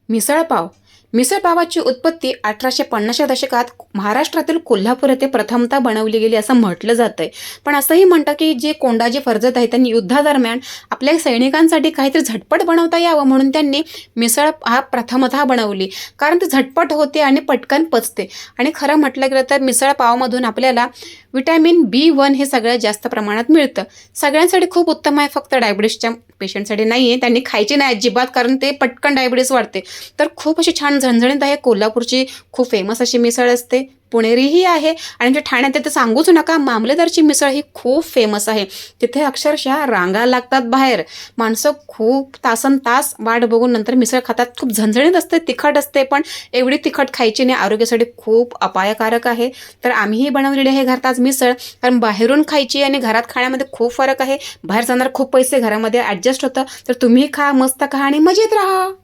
मिसळपाव. मिसळपावाची उत्पत्ती 1850च्या दशकात महाराष्ट्रातील कोल्हापूर येथे प्रथमतः बनवली गेली असं म्हटलं जातंय. पण असंही म्हणतं की जे कोंडाजी फर्जत आहे त्यांनी युद्धादरम्यान आपल्या सैनिकांसाठी काहीतरी झटपट बनवता यावं म्हणून त्यांनी मिसळ हा प्रथमतः बनवली. कारण ती झटपट होते आणि पटकन पचते. आणि खरं म्हटलं गेलं तर मिसळ पावामधून आपल्याला विटॅमिन B1 हे सगळ्यात जास्त प्रमाणात मिळतं. सगळ्यांसाठी खूप उत्तम आहे, फक्त डायबिटीसच्या पेशंटसाठी नाही आहे. त्यांनी खायची नाही अजिबात, कारण ते पटकन डायबिटीस वाढते. तर खूप अशी छान झणझणीत आहे. कोल्हापूरची खूप फेमस अशी मिसळ असते. पुणेरीही आहे आणि जे ठाण्यात आहे ते सांगूच नका. मामलेदारची मिसळ ही खूप फेमस आहे. तिथे अक्षरशः रांगा लागतात बाहेर. माणसं खूप तासनतास वाट बघून नंतर मिसळ खातात. खूप झणझणीत असते, तिखट असते, पण एवढी तिखट खायची नाही, आरोग्यासाठी खूप अपायकारक आहे. तर आम्हीही बनवलेली आहे घरात आज मिसळ. कारण बाहेरून खायची आणि घरात खाण्यामध्ये खूप फरक आहे. बाहेर जाणार खूप पैसे, घरामध्ये ॲडजस्ट होतं. तर तुम्ही खा, मस्त खा आणि मजेत राहा.